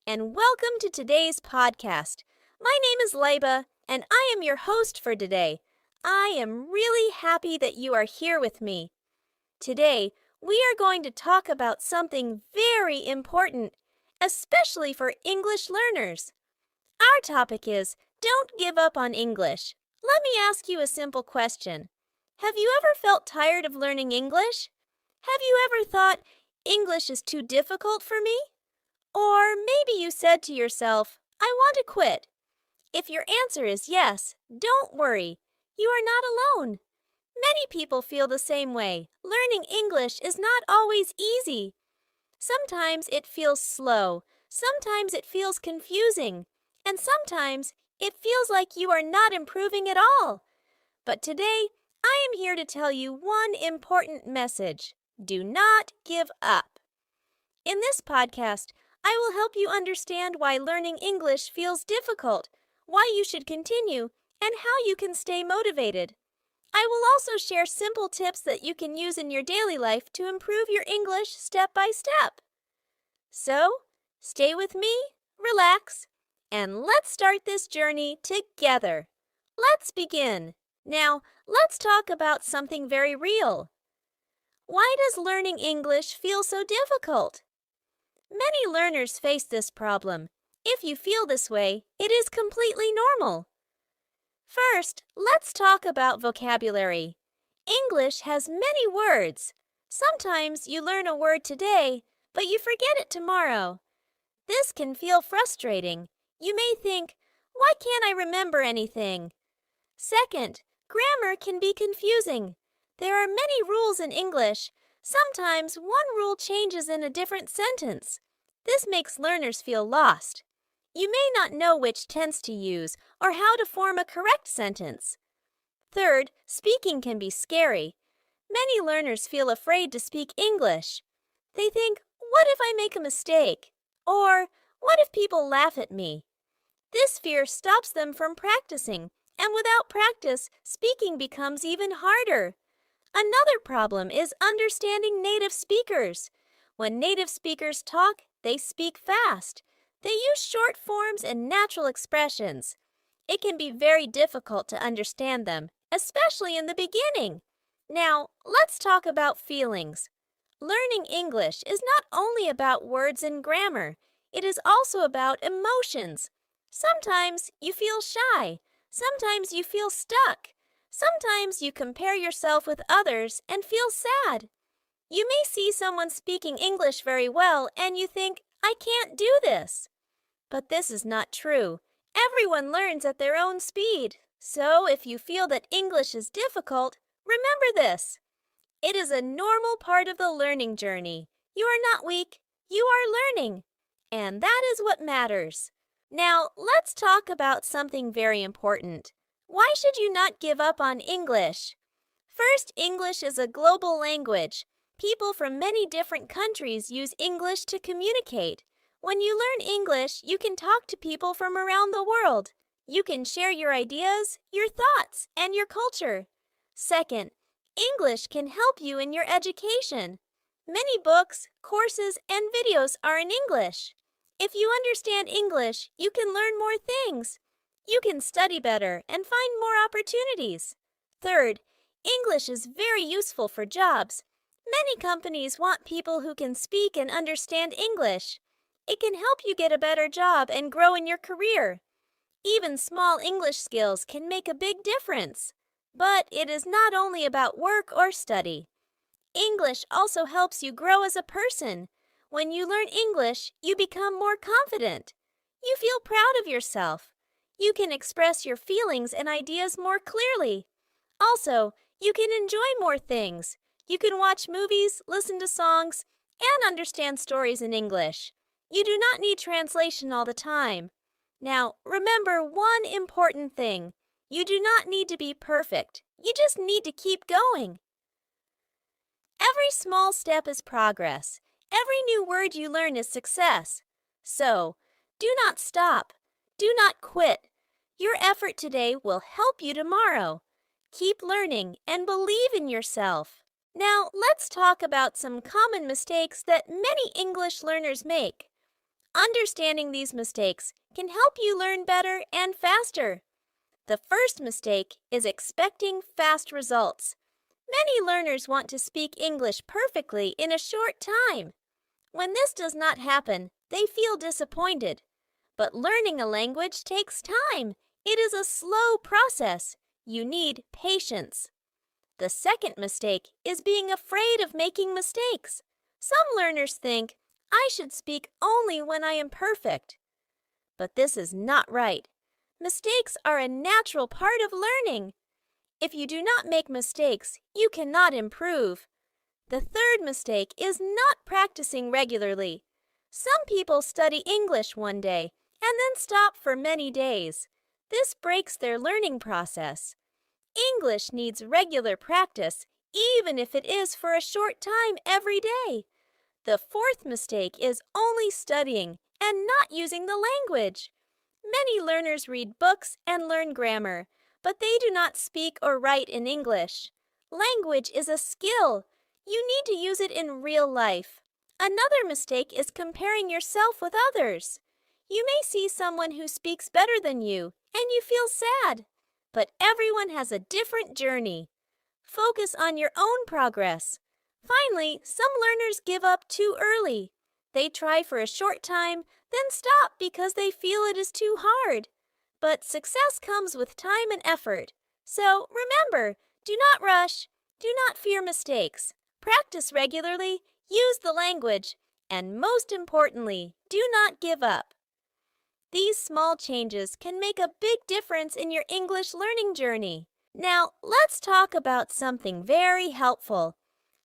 and welcome to today's podcast. My name is Laiba, and I am your host for today. I am really happy that you are here with me. Today, we are going to talk about something very important, especially for English learners. Our topic is Don't Give Up on English. Let me ask you a simple question. Have you ever felt tired of learning English? Have you ever thought, English is too difficult for me? Or maybe you said to yourself, I want to quit. If your answer is yes, don't worry. You are not alone. Many people feel the same way. Learning English is not always easy. Sometimes it feels slow. Sometimes it feels confusing. And sometimes it feels like you are not improving at all. But today, I am here to tell you one important message. Do not give up. In this podcast, I will help you understand why learning English feels difficult, why you should continue, and how you can stay motivated. I will also share simple tips that you can use in your daily life to improve your English step by step. So, stay with me, relax, and let's start this journey together. Let's begin. Now, let's talk about something very real. Why does learning English feel so difficult? Many learners face this problem. If you feel this way, it is completely normal. First, let's talk about vocabulary. English has many words. Sometimes you learn a word today, but you forget it tomorrow. This can feel frustrating. You may think, why can't I remember anything? Second, grammar can be confusing. There are many rules in English. Sometimes one rule changes in a different sentence. This makes learners feel lost. You may not know which tense to use or how to form a correct sentence. Third, speaking can be scary. Many learners feel afraid to speak English. They think, what if I make a mistake? Or, what if people laugh at me? This fear stops them from practicing, and without practice, speaking becomes even harder. Another problem is understanding native speakers. When native speakers talk, they speak fast. They use short forms and natural expressions. It can be very difficult to understand them, especially in the beginning. Now, let's talk about feelings. Learning English is not only about words and grammar. It is also about emotions. Sometimes you feel shy. Sometimes you feel stuck. Sometimes you compare yourself with others and feel sad. You may see someone speaking English very well and you think, I can't do this. But this is not true. Everyone learns at their own speed. So if you feel that English is difficult, remember this. It is a normal part of the learning journey. You are not weak. You are learning. And that is what matters. Now, let's talk about something very important. Why should you not give up on English? First, English is a global language. People from many different countries use English to communicate. When you learn English, you can talk to people from around the world. You can share your ideas, your thoughts, and your culture. Second, English can help you in your education. Many books, courses, and videos are in English. If you understand English, you can learn more things. You can study better and find more opportunities. Third, English is very useful for jobs. Many companies want people who can speak and understand English. It can help you get a better job and grow in your career. Even small English skills can make a big difference. But it is not only about work or study. English also helps you grow as a person. When you learn English, you become more confident. You feel proud of yourself. You can express your feelings and ideas more clearly. Also, you can enjoy more things. You can watch movies, listen to songs, and understand stories in English. You do not need translation all the time. Now, remember one important thing. You do not need to be perfect. You just need to keep going. Every small step is progress. Every new word you learn is success. So, do not stop. Do not quit. Your effort today will help you tomorrow. Keep learning and believe in yourself. Now, let's talk about some common mistakes that many English learners make. Understanding these mistakes can help you learn better and faster. The first mistake is expecting fast results. Many learners want to speak English perfectly in a short time. When this does not happen, they feel disappointed. But learning a language takes time. It is a slow process. You need patience. The second mistake is being afraid of making mistakes. Some learners think, I should speak only when I am perfect. But this is not right. Mistakes are a natural part of learning. If you do not make mistakes, you cannot improve. The third mistake is not practicing regularly. Some people study English one day and then stop for many days. This breaks their learning process. English needs regular practice, even if it is for a short time every day. The fourth mistake is only studying and not using the language. Many learners read books and learn grammar, but they do not speak or write in English. Language is a skill. You need to use it in real life. Another mistake is comparing yourself with others. You may see someone who speaks better than you, and you feel sad. But everyone has a different journey. Focus on your own progress. Finally, some learners give up too early. They try for a short time, then stop because they feel it is too hard. But success comes with time and effort. So remember, do not rush, do not fear mistakes. Practice regularly, use the language, and most importantly, do not give up. These small changes can make a big difference in your English learning journey. Now, let's talk about something very helpful.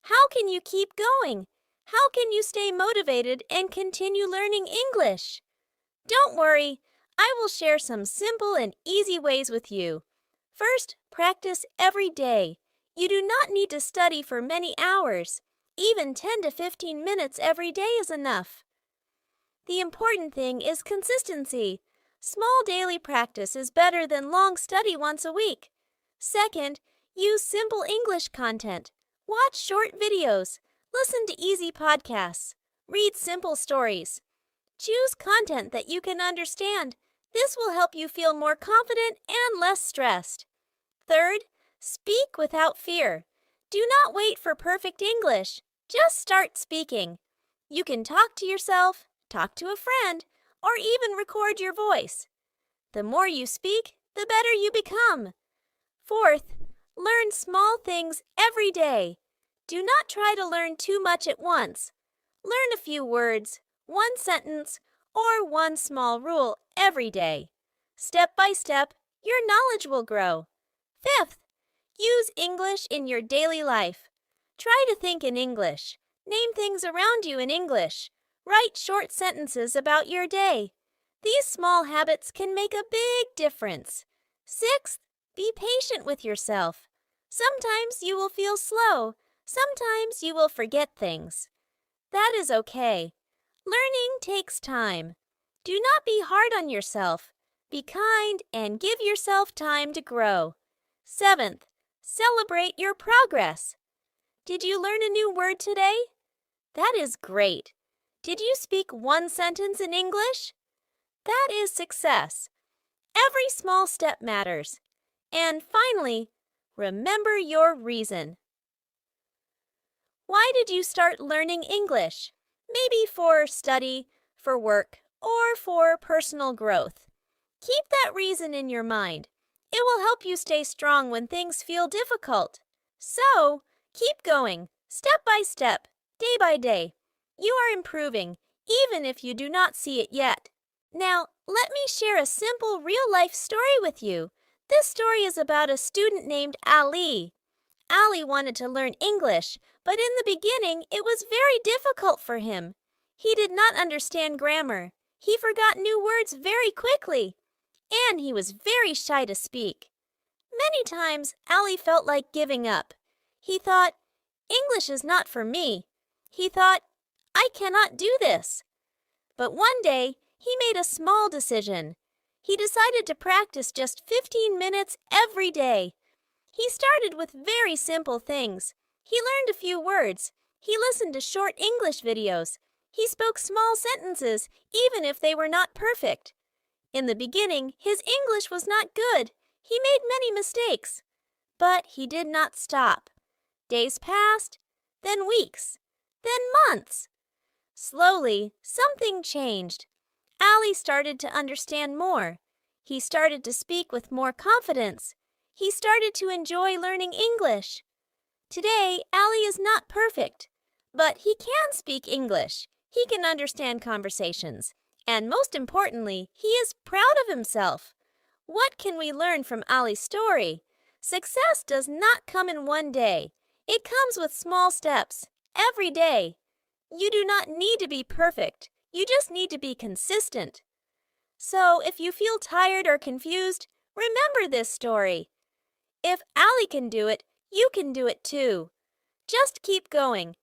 How can you keep going? How can you stay motivated and continue learning English? Don't worry, I will share some simple and easy ways with you. First, practice every day. You do not need to study for many hours. Even 10 to 15 minutes every day is enough. The important thing is consistency. Small daily practice is better than long study once a week. Second, use simple English content. Watch short videos. Listen to easy podcasts. Read simple stories. Choose content that you can understand. This will help you feel more confident and less stressed. Third, speak without fear. Do not wait for perfect English. Just start speaking. You can talk to yourself, talk to a friend, or even record your voice. The more you speak, the better you become. Fourth, learn small things every day. Do not try to learn too much at once. Learn a few words, one sentence, or one small rule every day. Step by step, your knowledge will grow. Fifth, use English in your daily life. Try to think in English. Name things around you in English. Write short sentences about your day. These small habits can make a big difference. Sixth, be patient with yourself. Sometimes you will feel slow. Sometimes you will forget things. That is okay. Learning takes time. Do not be hard on yourself. Be kind and give yourself time to grow. Seventh, celebrate your progress. Did you learn a new word today? That is great. Did you speak one sentence in English? That is success. Every small step matters. And finally, remember your reason. Why did you start learning English? Maybe for study, for work, or for personal growth. Keep that reason in your mind. It will help you stay strong when things feel difficult. So, keep going, step by step, day by day. You are improving, even if you do not see it yet. Now, let me share a simple real-life story with you. This story is about a student named Ali. Ali wanted to learn English, but in the beginning, it was very difficult for him. He did not understand grammar. He forgot new words very quickly, and he was very shy to speak. Many times, Ali felt like giving up. He thought, English is not for me. He thought, I cannot do this. But one day, he made a small decision. He decided to practice just 15 minutes every day. He started with very simple things. He learned a few words. He listened to short English videos. He spoke small sentences, even if they were not perfect. In the beginning, his English was not good. He made many mistakes. But he did not stop. Days passed, then weeks, then months. Slowly, something changed. Ali started to understand more. He started to speak with more confidence. He started to enjoy learning English. Today, Ali is not perfect, but he can speak English. He can understand conversations. And most importantly, he is proud of himself. What can we learn from Ali's story? Success does not come in one day. It comes with small steps, every day. You do not need to be perfect. You just need to be consistent. So, if you feel tired or confused, remember this story. If Ali can do it, you can do it too. Just keep going.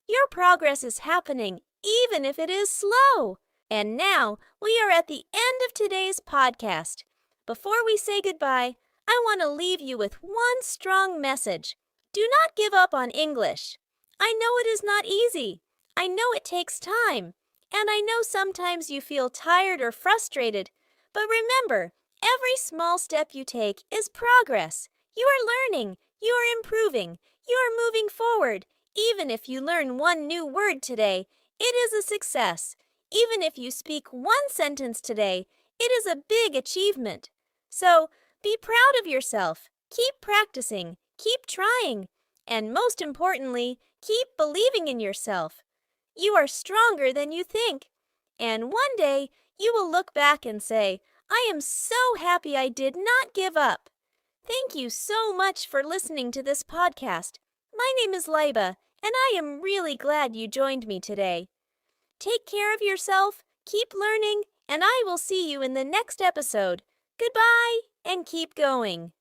Your progress is happening, even if it is slow. And now, we are at the end of today's podcast. Before we say goodbye, I want to leave you with one strong message. Do not give up on English. I know it is not easy. I know it takes time. And I know sometimes you feel tired or frustrated. But remember, every small step you take is progress. You are learning. You are improving. You are moving forward. Even if you learn one new word today, it is a success. Even if you speak one sentence today, it is a big achievement. So, be proud of yourself. Keep practicing. Keep trying. And most importantly, keep believing in yourself. You are stronger than you think. And one day, you will look back and say, I am so happy I did not give up. Thank you so much for listening to this podcast. My name is Laiba, and I am really glad you joined me today. Take care of yourself, keep learning, and I will see you in the next episode. Goodbye, and keep going.